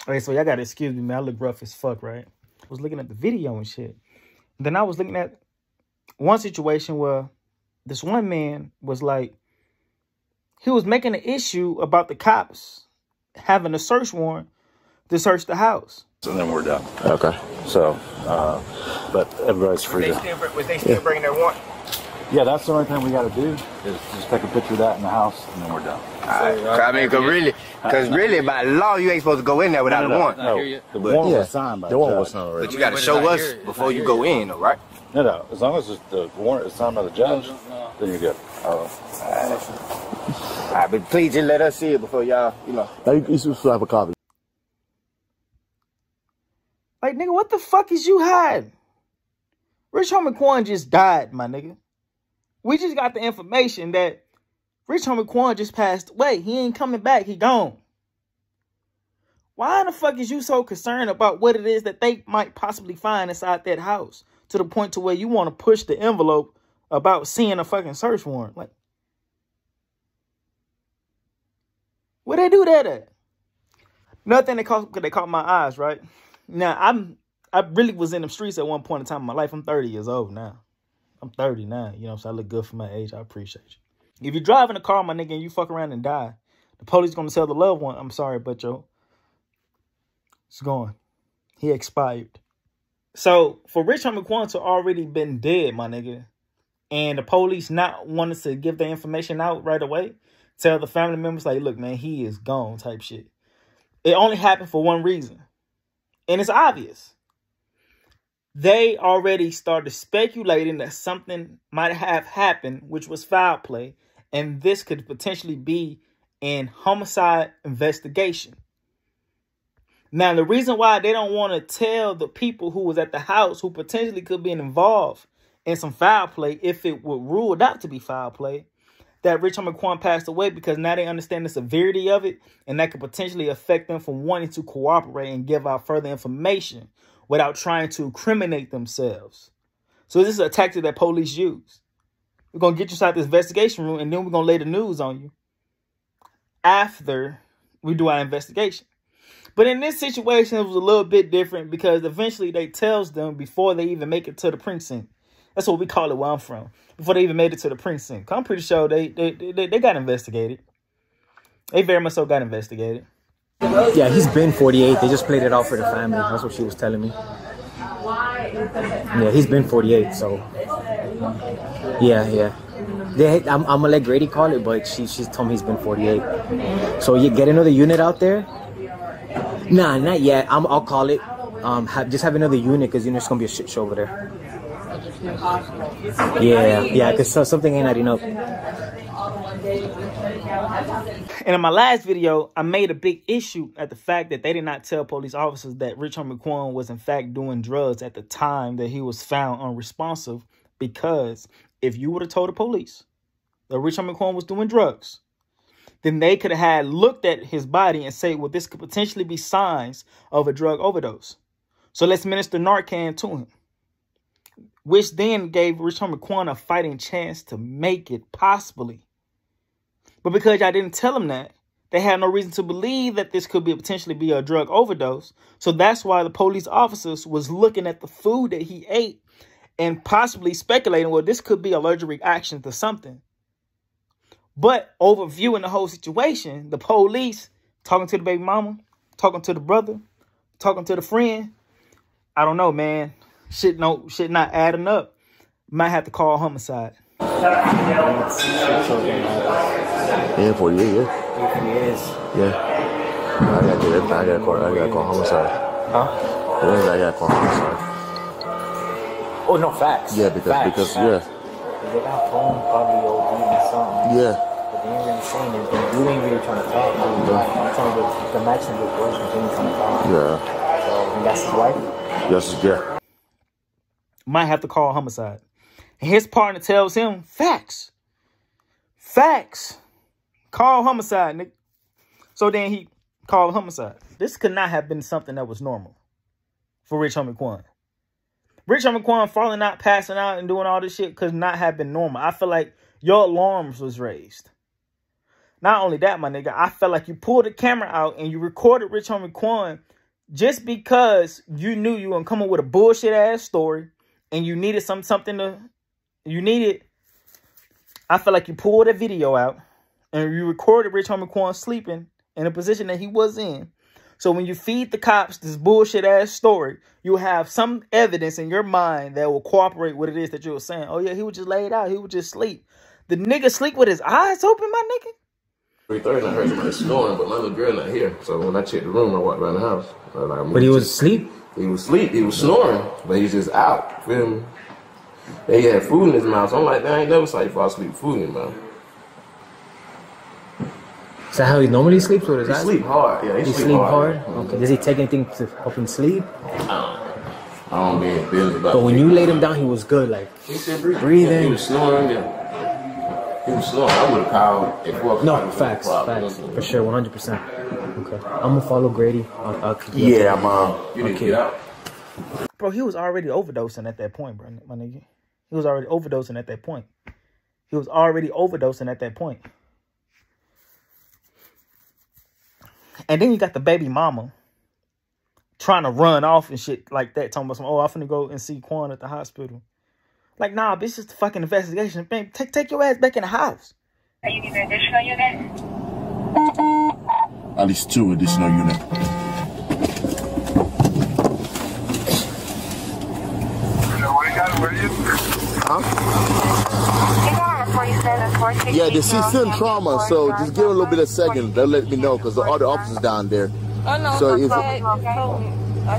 Okay, so y'all gotta excuse me, man. I look rough as fuck, right? I was looking at the video and shit. Then I was looking at one situation where this one man was like, he was making an issue about the cops having a search warrant to search the house. And then we're done. Okay. So, but everybody's free to... Was they still bringing their warrant? Yeah, that's the only thing we got to do is just take a picture of that in the house, and then we're done. I mean, because really, by law, you ain't supposed to go in there without a warrant. No, the warrant was signed by the warrant was signed already. But you got to show us before you go in, though, right? No. As long as the warrant is signed by the judge, then you're good. All right, but please just let us see it before y'all, you know. You should have a copy. Like, nigga, what the fuck is you hiding? Rich Homie Quan just died, my nigga. We just got the information that Rich Homie Quan just passed away. He ain't coming back. He gone. Why the fuck is you so concerned about what it is that they might possibly find inside that house to the point to where you want to push the envelope about seeing a fucking search warrant? Like, where they do that at? Nothing they caught my eyes, right? Now, I really was in the streets at one point in time in my life. I'm 30 years old now. I'm 30 now. You know what I'm saying? I look good for my age. I appreciate you. If you're driving a car, my nigga, and you fuck around and die, the police going to tell the loved one, I'm sorry, but it's gone. He expired. So, for Rich Homie Quan to already been dead, my nigga, and the police not wanting to give their information out right away, tell the family members, like, look, man, he is gone type shit. It only happened for one reason. And it's obvious. They already started speculating that something might have happened, which was foul play, and this could potentially be an homicide investigation. Now, the reason why they don't want to tell the people who was at the house who potentially could be involved in some foul play, if it were ruled out to be foul play, that Rich Homie Quan passed away, because now they understand the severity of it, and that could potentially affect them from wanting to cooperate and give out further information without trying to incriminate themselves. So this is a tactic that police use. We're going to get you inside this investigation room, and then we're going to lay the news on you after we do our investigation. But in this situation, it was a little bit different, because eventually they tells them before they even make it to the precinct. That's what we call it where I'm from. Before they even made it to the precinct. I'm pretty sure they got investigated. They very much so got investigated. Yeah, he's been 48. They just played it out for the family. That's what she was telling me. Yeah, he's been 48, so. Yeah. I'm gonna let Grady call it, but she's told me he's been 48. So you get another unit out there? Nah, not yet. I'll call it. Just have another unit, because it's gonna be a shit show over there. Yeah, because something ain't adding up. And in my last video, I made a big issue at the fact that they did not tell police officers that Rich Homie Quan was in fact doing drugs at the time that he was found unresponsive, because if you would have told the police that Rich Homie Quan was doing drugs, then they could have had looked at his body and say, well, this could potentially be signs of a drug overdose. So let's minister Narcan to him, which then gave Rich Homie Quan a fighting chance to make it, possibly. But because I didn't tell them that, they had no reason to believe that this could potentially be a drug overdose. So that's why the police officers was looking at the food that he ate and possibly speculating, well, this could be allergic reaction to something. But overviewing the whole situation, the police talking to the baby mama, talking to the brother, talking to the friend, I don't know, man. Shit not adding up. Might have to call homicide. Yeah, 48, yeah. He is. Yeah. I gotta call homicide. Huh? Yeah, I gotta call homicide. Oh, no, facts. Yeah, because yeah. They got phone probably OD and something. Yeah. But they ain't really saying anything. You ain't really trying to talk. I'm trying to the matching with words, but they ain't trying to talk. Yeah. So, and that's his wife? Yes, yeah. Might have to call homicide. And his partner tells him, facts. Facts. Call homicide, nigga. So then he called homicide. This could not have been something that was normal for Rich Homie Quan. Rich Homie Quan falling out, passing out, and doing all this shit could not have been normal. I feel like your alarms was raised. Not only that, my nigga, I felt like you pulled the camera out and you recorded Rich Homie Quan just because you knew you were gonna come up with a bullshit ass story and you needed I felt like you pulled a video out and you recorded Rich Homie Quan sleeping in a position that he was in. So when you feed the cops this bullshit ass story, you have some evidence in your mind that will cooperate with what it is that you were saying. Oh yeah, he was just laid out. He would just sleep. The nigga sleep with his eyes open, my nigga? 3:30, I heard somebody snoring, but my little girl not here. So when I checked the room, I walked around the house. But he was asleep? He was asleep. He was snoring, but he's just out. Feel me? And he had food in his mouth. So I'm like, I ain't never saw you fall asleep with food in his mouth. Is that how he normally sleeps with his eyes? He sleep hard. Yeah, he sleep hard? Okay. Does he take anything to help him sleep? I don't be in business about. But when you laid him down, he was good, like he still breathing. Breathing. He was snoring. Yeah. He was snoring. I would have called if what. No, facts, for sure, 100%. Okay, I'm gonna follow Grady. I'll Yeah, man. You need to get out. Bro, he was already overdosing at that point, bro, my nigga. He was already overdosing at that point. And then you got the baby mama trying to run off and shit like that, talking about some, oh, I'm finna go and see Quan at the hospital. Like, nah, bitch, just a fucking investigation. Man, take your ass back in the house. Are you needing an additional unit? At least 2 additional units. Yeah, she's still in trauma, so just give her a little bit of second. They'll let me know because the other officers down there. Oh no, so if I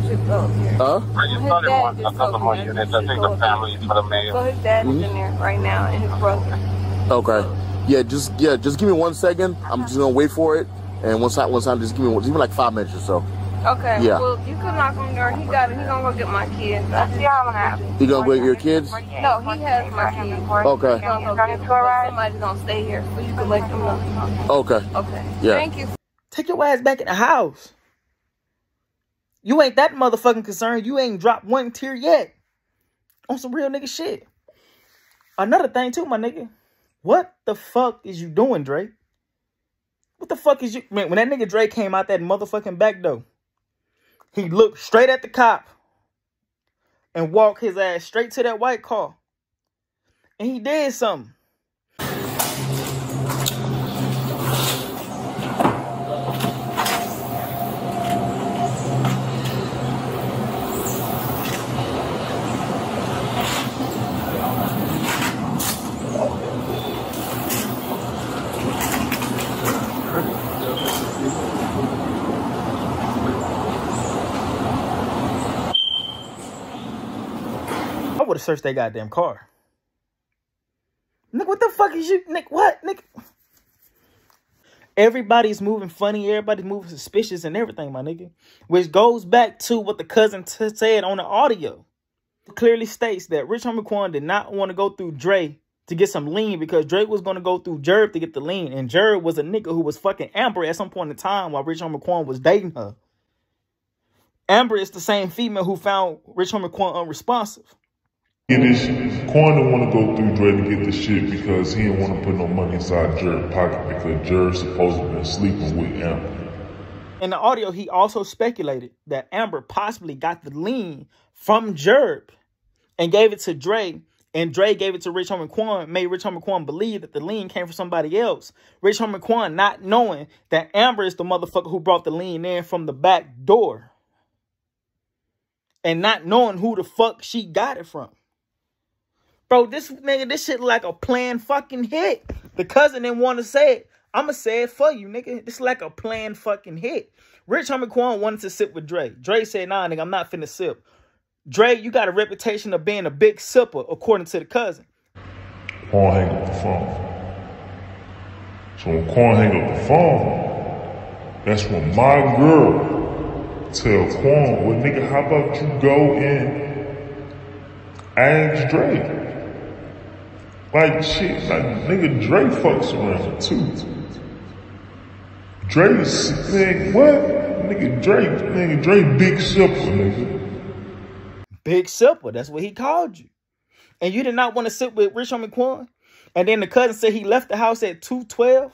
should go here. A couple more units. I think the family for the mayor. So his dad is in there right now and his brother. Okay. Just give me 1 second. I'm just gonna wait for it, and once I just give me like 5 minutes or so. Okay. Yeah. Well, you can knock on the door. He got it. He gonna go get my kids. I see y'all now. You gonna go get your kids? No, he has my kids. Okay. Somebody's gonna stay here, so you can let them know. Okay. Okay. Yeah. Thank you. Take your ass back in the house. You ain't that motherfucking concerned. You ain't dropped 1 tear yet. On some real nigga shit. Another thing too, my nigga. What the fuck is you doing, Dre? What the fuck is you... Man, when that nigga Dre came out that motherfucking back door, he looked straight at the cop and walked his ass straight to that white car. And he did something. I would have searched that goddamn car. Nick, what the fuck is you? Nick, what? Nick. Everybody's moving funny. Everybody's moving suspicious and everything, my nigga. Which goes back to what the cousin said on the audio. It clearly states that Rich Homie Quan did not want to go through Dre to get some lean because Dre was going to go through Jerb to get the lean. And Jerb was a nigga who was fucking Amber at some point in time while Rich Homie Quan was dating her. Amber is the same female who found Rich Homie Quan unresponsive. Quan didn't want to go through Dre to get the shit because he didn't want to put no money inside Jer's pocket because Jer's supposed to be sleeping with Amber. In the audio, he also speculated that Amber possibly got the lean from Jerb and gave it to Dre, and Dre gave it to Rich Homie Quan, made Rich Homie Quan believe that the lean came from somebody else. Rich Homie Quan not knowing that Amber is the motherfucker who brought the lean in from the back door. And not knowing who the fuck she got it from. Bro, this shit like a planned fucking hit. The cousin didn't want to say it. I'ma say it for you, nigga. This like a planned fucking hit. Rich Homie Quan wanted to sip with Dre. Dre said, nah, nigga, I'm not finna sip. Dre, you got a reputation of being a big sipper, according to the cousin. Quan hang up the phone. So when Quan hang up the phone, that's when my girl tell Quan, well, nigga, how about you go and ask Dre? Like, shit, like, nigga, Dre fucks around, too. Dre's, nigga, what? Nigga, Dre big sipper, nigga. Big sipper, that's what he called you. And you did not want to sit with Rich Homie Quan? And then the cousin said he left the house at 2:12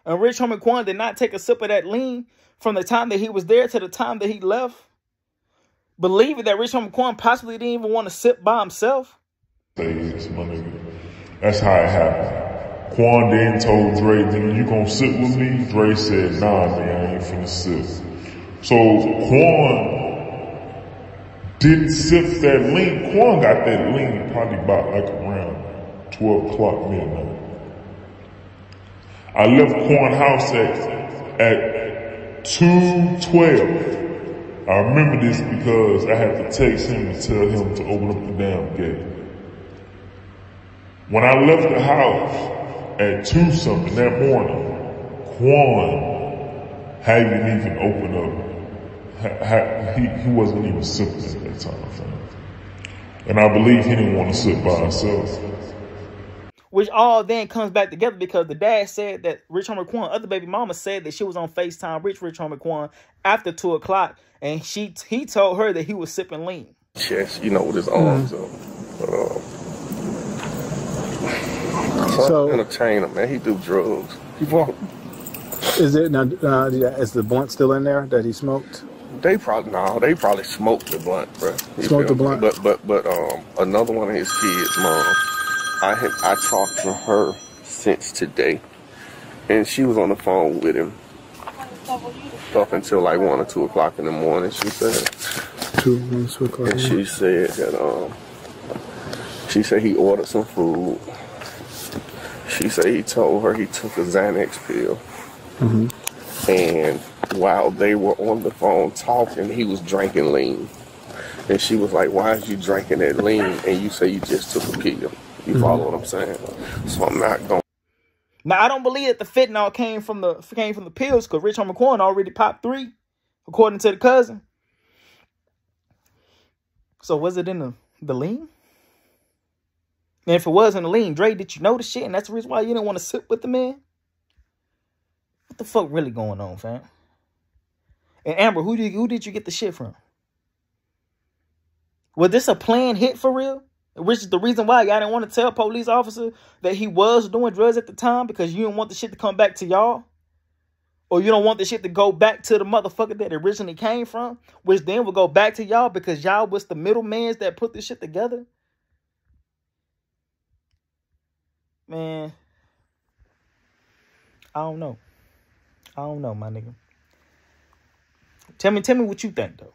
And Rich Homie Quan did not take a sip of that lean from the time that he was there to the time that he left, believing that Rich Homie Quan possibly didn't even want to sip by himself. That's how it happened. Quan then told Dre, "Nigga, you gonna sit with me?" Dre said, "Nah, nigga, I ain't finna sit." So Quan didn't sip that lean. Quan got that lean probably about like around 12 o'clock midnight. I left Quan house at 2:12. I remember this because I had to text him and tell him to open up the damn gate. When I left the house at 2 something that morning, Quan hadn't even opened up. He wasn't even sipping at that time, fam. And I believe he didn't want to sit by himself. Which all then comes back together because the dad said that Rich Homie Quan, other baby mama, said that she was on FaceTime Rich Homie Quan after 2 o'clock, and he told her that he was sipping lean. Chest, with his arms up. So entertainer, man. He do drugs. Is it now? Is the blunt still in there that he smoked? They probably smoked the blunt, bro. Smoked the blunt. But another one of his kids, mom. I talked to her since today, and she was on the phone with him up until like 1 or 2 o'clock in the morning. She said, 2 o'clock. And she said that she said he ordered some food. She said he told her he took a Xanax pill, and while they were on the phone talking, he was drinking lean. And she was like, "Why is you drinking that lean? And you say you just took a pill." You follow what I'm saying? So I'm not going. Now I don't believe that the fentanyl came from the pills, because Rich Homie Quan already popped 3, according to the cousin. So was it in the lean? And if it was in the lean, Dre, did you know the shit? And that's the reason why you didn't want to sit with the man? What the fuck really going on, fam? And Amber, who did you get the shit from? Was this a planned hit for real? Which is the reason why y'all didn't want to tell police officer that he was doing drugs at the time, because you didn't want the shit to come back to y'all? Or you don't want the shit to go back to the motherfucker that it originally came from, which then will go back to y'all because y'all was the middlemans that put this shit together? Man, I don't know. I don't know, my nigga. Tell me what you think, though.